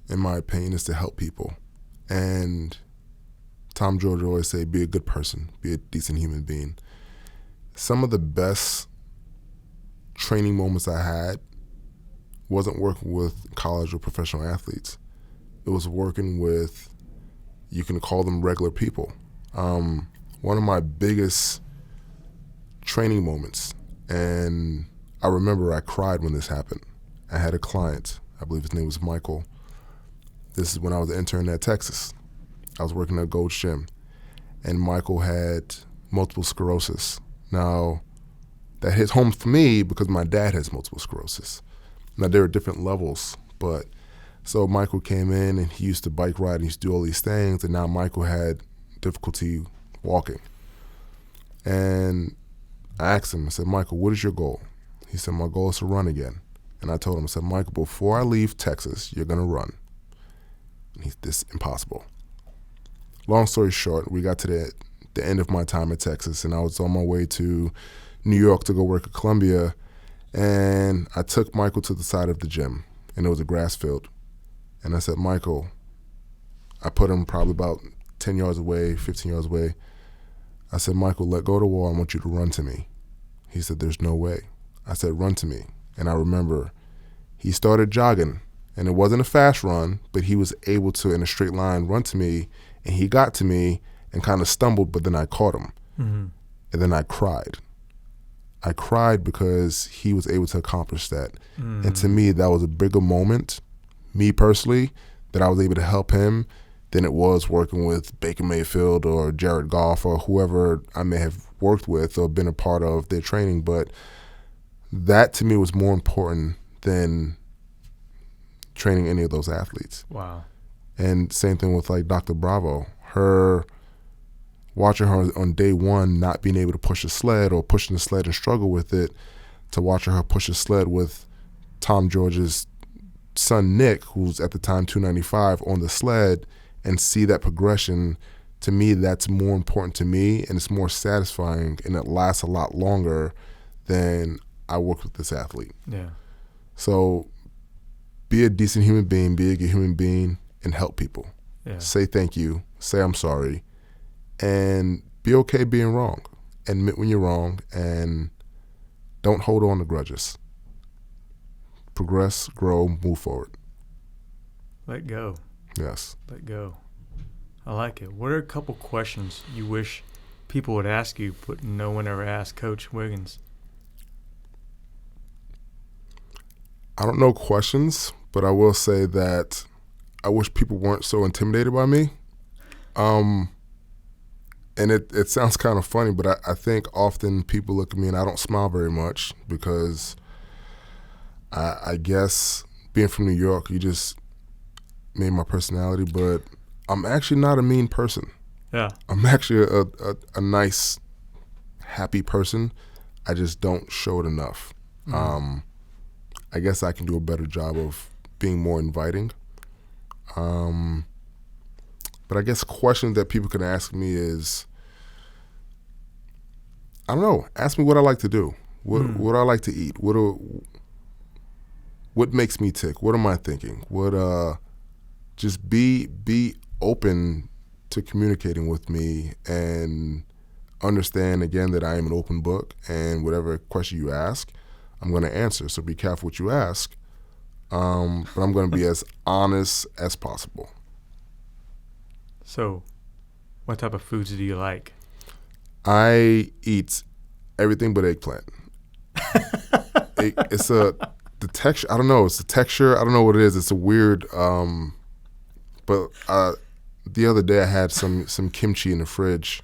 in my opinion, is to help people. And Tom George always say, be a good person, be a decent human being. Some of the best training moments I had wasn't working with college or professional athletes. It was working with, you can call them regular people. One of my biggest training moments, and I remember I cried when this happened. I had a client, I believe his name was Michael. This is when I was an intern at Texas. I was working at Gold's Gym, and Michael had multiple sclerosis. Now, that hits home for me because my dad has multiple sclerosis. Now, there are different levels, but so Michael came in and he used to bike ride and he used to do all these things, and now Michael had difficulty walking. And I asked him, I said, Michael, what is your goal? He said, my goal is to run again. And I told him, I said, Michael, before I leave Texas, you're going to run. And he's, this is impossible. Long story short, we got to the end of my time at Texas, and I was on my way to New York to go work at Columbia, and I took Michael to the side of the gym, and it was a grass field. And I said, Michael, I put him probably about 10 yards away, 15 yards away. I said, Michael, let go of the wall. I want you to run to me. He said, there's no way. I said, run to me. And I remember he started jogging, and it wasn't a fast run, but he was able to, in a straight line, run to me, and he got to me and kind of stumbled, but then I caught him. Mm-hmm. And then I cried. I cried because he was able to accomplish that. Mm-hmm. And to me, that was a bigger moment, me personally, that I was able to help him than it was working with Baker Mayfield or Jared Goff or whoever I may have worked with or been a part of their training. But that to me was more important than training any of those athletes. Wow. And same thing with like Dr. Bravo. Watching her on day one not being able to push a sled or pushing the sled and struggle with it, to watching her push a sled with Tom George's son Nick, who's at the time 295, on the sled, and see that progression, to me that's more important to me, and it's more satisfying, and it lasts a lot longer than I worked with this athlete. Yeah. So be a decent human being, be a good human being, and help people. Yeah. Say thank you, say I'm sorry, and be okay being wrong. Admit when you're wrong, and don't hold on to grudges. Progress, grow, move forward. Let go. Yes. Let go. I like it. What are a couple questions you wish people would ask you, but no one ever asked Coach Wiggins? I don't know questions, but I will say that I wish people weren't so intimidated by me. And it sounds kind of funny, but I think often people look at me and I don't smile very much because I guess being from New York, you just made my personality, but I'm actually not a mean person. Yeah. I'm actually a nice, happy person. I just don't show it enough. Mm. I guess I can do a better job of being more inviting. But I guess questions that people can ask me is, I don't know, ask me what I like to do. What I like to eat. What makes me tick? What am I thinking? Just be open to communicating with me, and understand again that I am an open book, and whatever question you ask, I'm going to answer. So be careful what you ask, but I'm going to be as honest as possible. So, what type of foods do you like? I eat everything but eggplant. It's the texture. I don't know. It's the texture. I don't know what it is. It's a weird. But the other day I had some kimchi in the fridge,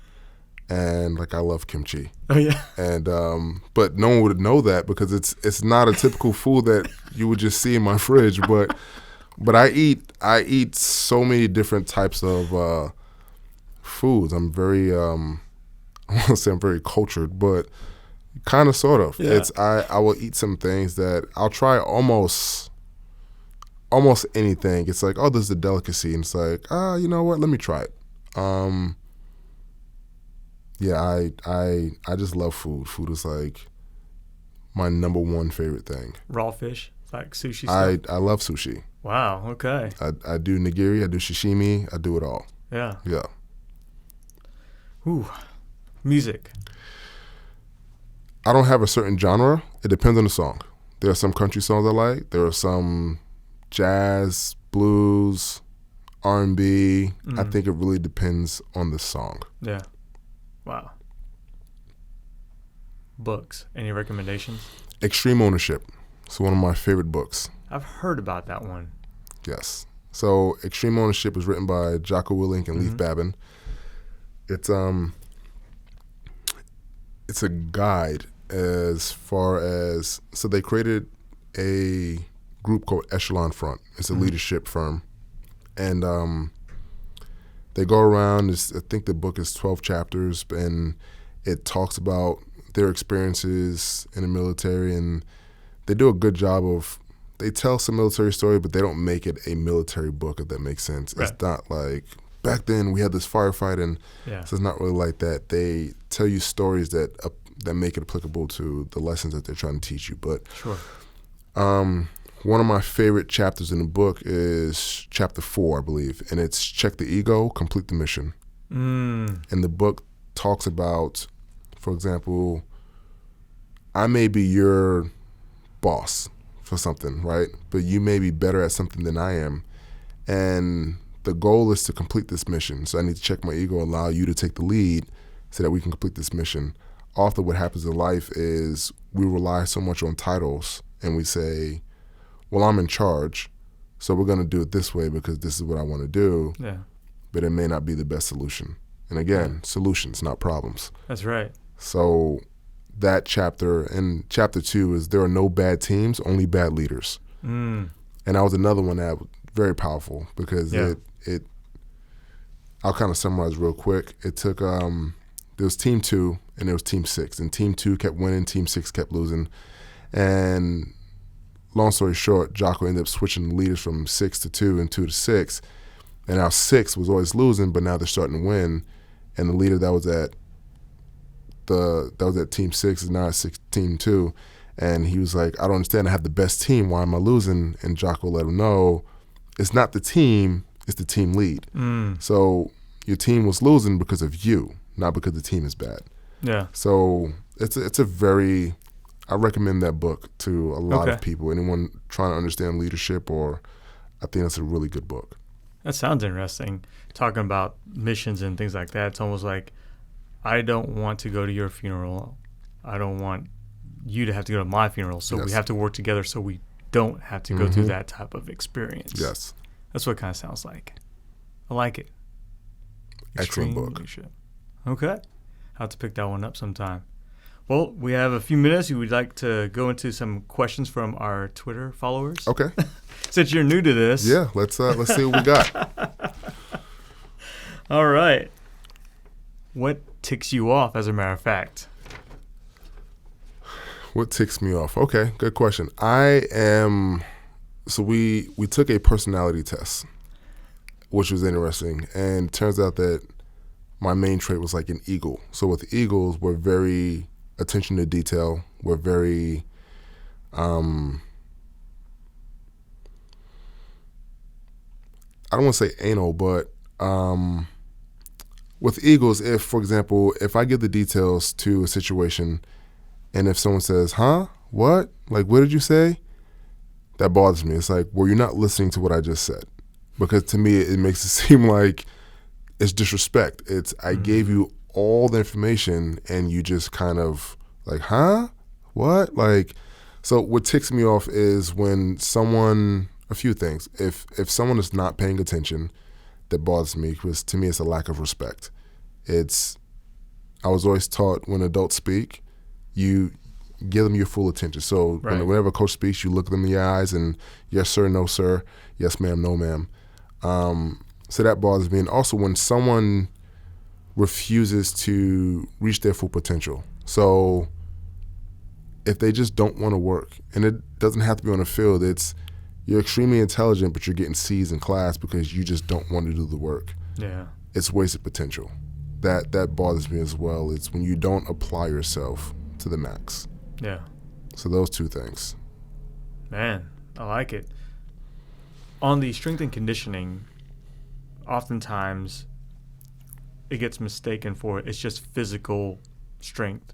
and like I love kimchi. Oh yeah. And but no one would know that because it's not a typical food that you would just see in my fridge. But I eat so many different types of foods. I'm very won't say I'm very cultured, but kind of, sort of. Yeah. I will eat some things that I'll try almost anything. It's like, oh, this is a delicacy, and it's like, you know what? Let me try it. Yeah, I just love food. Food is like my number one favorite thing. Raw fish, like sushi stuff? I love sushi. Wow, okay. I do nigiri, I do sashimi, I do it all. Yeah. Yeah. Ooh, music. I don't have a certain genre. It depends on the song. There are some country songs I like. There are some jazz, blues, R&B. I think it really depends on the song. Yeah. Wow. Books. Any recommendations? Extreme Ownership. It's one of my favorite books. I've heard about that one. Yes. So Extreme Ownership is written by Jocko Willink and Leif Babin. It's a guide as far as, so they created a group called Echelon Front. It's a leadership firm. And they go around, I think the book is 12 chapters, and it talks about their experiences in the military, and they do a good job of, they tell some military story, but they don't make it a military book, if that makes sense. Right. It's not like, back then we had this firefight, and so it's not really like that. They tell you stories that make it applicable to the lessons that they're trying to teach you. But sure. One of my favorite chapters in the book is chapter 4, I believe, and it's Check the Ego, Complete the Mission. And the book talks about, for example, I may be your boss for something, right? But you may be better at something than I am. And the goal is to complete this mission. So I need to check my ego, allow you to take the lead so that we can complete this mission. Often what happens in life is we rely so much on titles, and we say, well, I'm in charge, so we're going to do it this way because this is what I want to do. Yeah. But it may not be the best solution. And again, solutions, not problems. That's right. So that chapter, and chapter 2 is there are no bad teams, only bad leaders. And that was another one that was very powerful because it I'll kind of summarize real quick. It took, there was team 2 and there was team 6, and team 2 kept winning, team 6 kept losing. And long story short, Jocko ended up switching the leaders from 6 to 2 and 2 to 6. And now 6 was always losing, but now they're starting to win. And the leader that was at team 6 is now at team 2. And he was like, I don't understand. I have the best team. Why am I losing? And Jocko let him know, it's not the team, it's the team lead. So your team was losing because of you, not because the team is bad. Yeah. So it's a very, I recommend that book to a lot of people. Anyone trying to understand leadership, or I think that's a really good book. That sounds interesting. Talking about missions and things like that, it's almost like, I don't want to go to your funeral. I don't want you to have to go to my funeral. So we have to work together so we don't have to go through that type of experience. Yes. That's what it kind of sounds like. I like it. Excellent book. Leadership. Okay. I'll have to pick that one up sometime. Well, we have a few minutes. We'd like to go into some questions from our Twitter followers. Okay. Since you're new to this. Yeah, let's see what we got. All right. What ticks you off, as a matter of fact? What ticks me off? Okay, good question. So we took a personality test, which was interesting, and it turns out that my main trait was like an eagle. So with eagles, we're very attention to detail. We're very I don't want to say anal, but with eagles, if, for example, if I give the details to a situation and if someone says, huh, what? Like, what did you say? That bothers me. It's like, well, you're not listening to what I just said. Because to me, it makes it seem like it's disrespect. It's, I gave you all the information and you just kind of like, huh? What? Like, so what ticks me off is when someone, a few things. If someone is not paying attention, that bothers me, because to me it's a lack of respect. I was always taught when adults speak, you give them your full attention. So whenever a coach speaks, you look them in the eyes and yes sir, no sir, yes ma'am, no ma'am. So that bothers me. And also when refuses to reach their full potential. So if they just don't want to work, and it doesn't have to be on the field, it's you're extremely intelligent, but you're getting C's in class because you just don't want to do the work. Yeah. It's wasted potential. That bothers me as well. It's when you don't apply yourself to the max. Yeah. So those two things. Man, I like it. On the strength and conditioning, oftentimes it gets mistaken for it's just physical strength.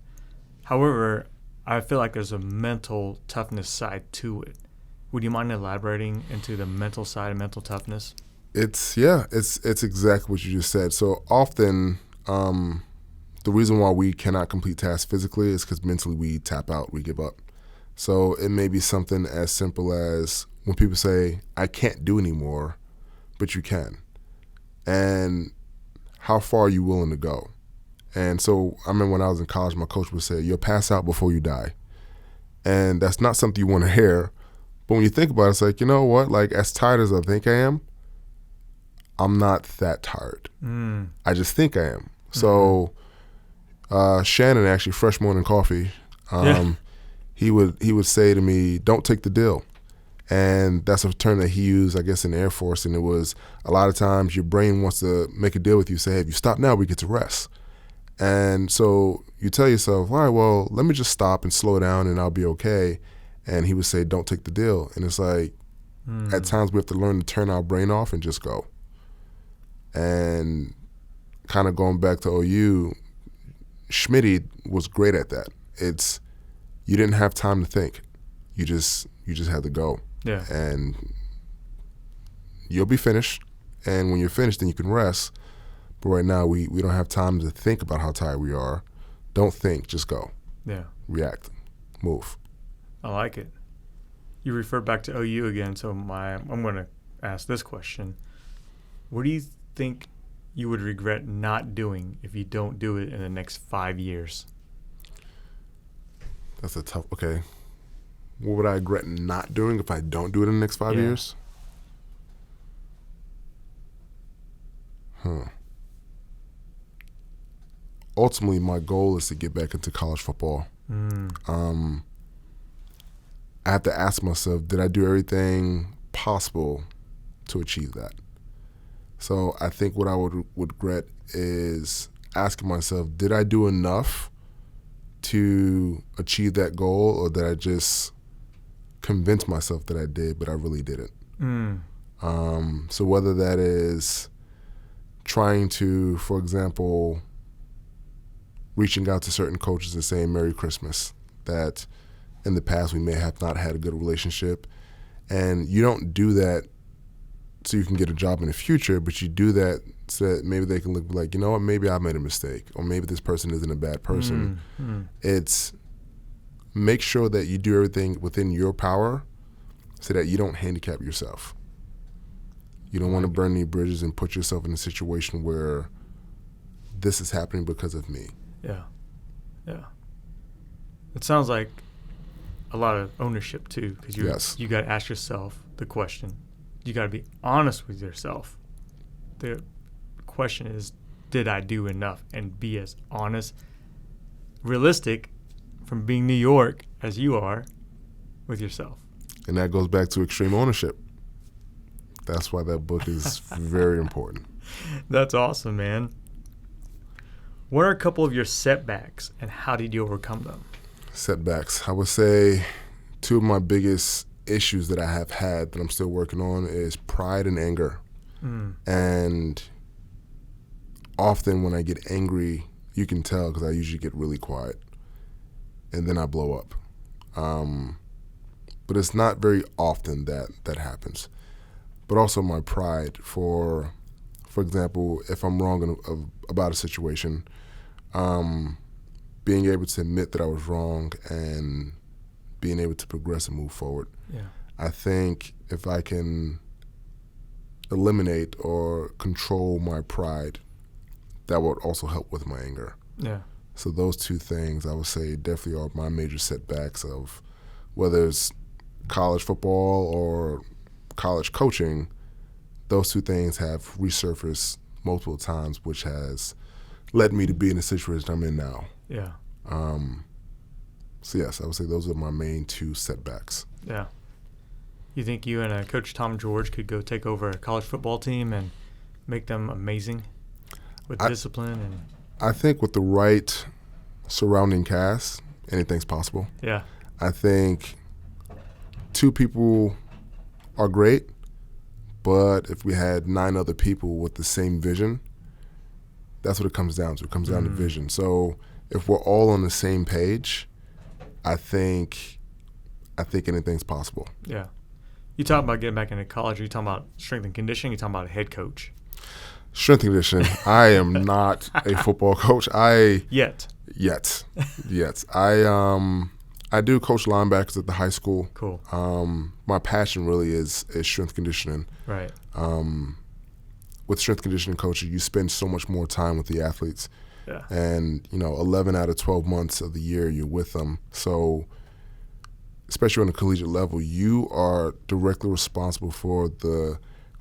However, I feel like there's a mental toughness side to it. Would you mind elaborating into the mental side of mental toughness? It's exactly what you just said. So often, the reason why we cannot complete tasks physically is because mentally we tap out, we give up. So it may be something as simple as when people say, I can't do anymore, but you can. And how far are you willing to go? And so I remember when I was in college, my coach would say, you'll pass out before you die. And that's not something you want to hear. But when you think about it, it's like, you know what? Like, as tired as I think I am, I'm not that tired. I just think I am. So Shannon, actually, Fresh Morning Coffee, he would say to me, don't take the deal. And that's a term that he used, I guess, in the Air Force. And it was a lot of times your brain wants to make a deal with you, say, hey, if you stop now, we get to rest. And so you tell yourself, all right, well, let me just stop and slow down and I'll be okay. And he would say, don't take the deal. And it's like, at times we have to learn to turn our brain off and just go. And kind of going back to OU, Schmitty was great at that. It's, you didn't have time to think. You just had to go. Yeah. And you'll be finished. And when you're finished, then you can rest. But right now, we don't have time to think about how tired we are. Don't think, just go. Yeah. React. Move. I like it. You refer back to OU again, so I'm going to ask this question. What do you think you would regret not doing if you don't do it in the next 5 years? That's a tough, okay. What would I regret not doing if I don't do it in the next 5 years? Ultimately, my goal is to get back into college football. I have to ask myself, did I do everything possible to achieve that? So I think what I would regret is asking myself, did I do enough to achieve that goal, or did I just convince myself that I did, but I really didn't? So whether that is trying to, for example, reaching out to certain coaches and saying Merry Christmas, that in the past we may have not had a good relationship. And you don't do that so you can get a job in the future, but you do that so that maybe they can look like, you know what, maybe I made a mistake, or maybe this person isn't a bad person. It's make sure that you do everything within your power so that you don't handicap yourself. You don't want to burn any bridges and put yourself in a situation where this is happening because of me. Yeah. It sounds like a lot of ownership too, because you got to ask yourself the question. You got to be honest with yourself. The question is, did I do enough? And be as honest, realistic, from being New York as you are with yourself. And that goes back to extreme ownership. That's why that book is very important. That's awesome, man. What are a couple of your setbacks, and how did you overcome them? Setbacks. I would say two of my biggest issues that I have had that I'm still working on is pride and anger. And often when I get angry, you can tell because I usually get really quiet. And then I blow up. But it's not very often that happens. But also my pride for example, if I'm wrong about a situation, being able to admit that I was wrong and being able to progress and move forward. Yeah. I think if I can eliminate or control my pride, that would also help with my anger. Yeah. So those two things I would say definitely are my major setbacks of whether it's college football or college coaching. Those two things have resurfaced multiple times, which has led me to be in the situation I'm in now. Yeah. So yes, I would say those are my main 2 setbacks. Yeah. You think you and Coach Tom George could go take over a college football team and make them amazing with discipline? And I think with the right surrounding cast, anything's possible. Yeah. I think 2 people are great, but if we had 9 other people with the same vision, that's what it comes down to. It comes down to vision. So if we're all on the same page, I think anything's possible. Yeah. You talk about getting back into college. Are you talking about strength and conditioning? You're talking about a head coach? Strength and conditioning. I am not a football coach. Yet. I do coach linebackers at the high school. Cool. My passion really is strength conditioning. Right. With strength conditioning coaching, you spend so much more time with the athletes. Yeah. And 11 out of 12 months of the year you're with them. So especially on the collegiate level, you are directly responsible for the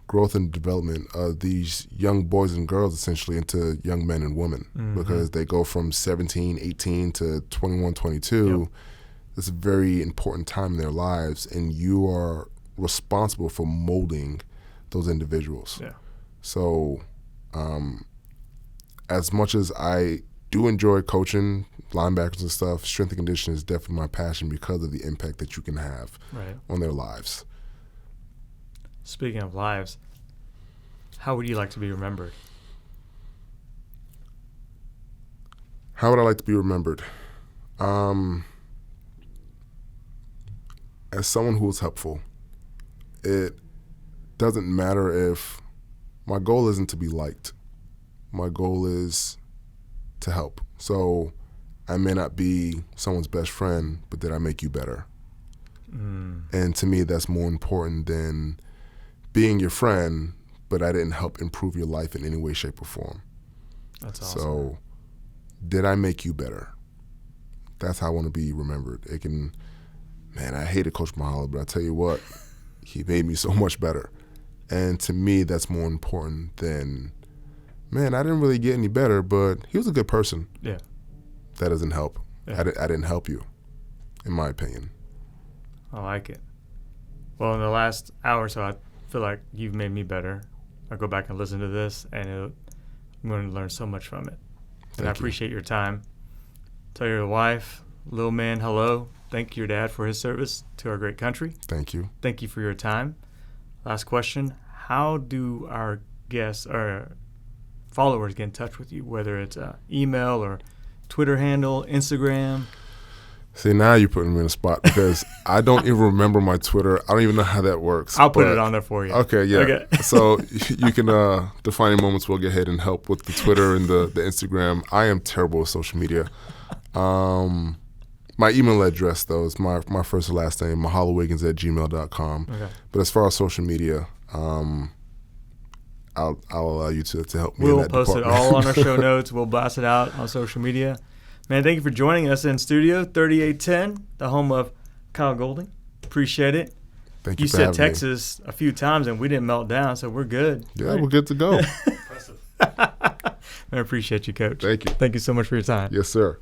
growth and development of these young boys and girls essentially into young men and women, because they go from 17, 18 to 21, 22. Yep. It's a very important time in their lives, and you are responsible for molding those individuals. Yeah. So as much as I do enjoy coaching linebackers and stuff, strength and conditioning is definitely my passion because of the impact that you can have on their lives. Speaking of lives, how would you like to be remembered? How would I like to be remembered? As someone who was helpful. It doesn't matter if my goal isn't to be liked. My goal is to help. So I may not be someone's best friend, but did I make you better? And to me, that's more important than being your friend, but I didn't help improve your life in any way, shape, or form. That's awesome. So did I make you better? That's how I want to be remembered. I hated Coach Mahala, but I tell you what, he made me so much better. And to me, that's more important than, I didn't really get any better, but he was a good person. Yeah. That doesn't help. Yeah. I didn't help you, in my opinion. I like it. Well, in the last hour or so, I feel like you've made me better. I'll go back and listen to this, and I'm going to learn so much from it. And I appreciate your time. Tell your wife, little man, hello. Thank your dad for his service to our great country. Thank you. Thank you for your time. Last question. How do our guests or followers get in touch with you, whether it's email or Twitter handle, Instagram? See, now you're putting me in a spot because I don't even remember my Twitter. I don't even know how that works. I'll put it on there for you. Okay, yeah. Okay. So you can, Defining Moments will go ahead and help with the Twitter and the Instagram. I am terrible with social media. My email address, though, is my first and last name, mahalawiggins@gmail.com. Okay. But as far as social media, I'll allow you to help me in that department. We'll post it all on our show notes. We'll blast it out on social media. Man, thank you for joining us in studio 3810, the home of Kyle Golding. Appreciate it. Thank you for having me. You said Texas a few times, and we didn't melt down, so we're good. Yeah, right? We're good to go. Impressive. I appreciate you, Coach. Thank you. Thank you so much for your time. Yes, sir.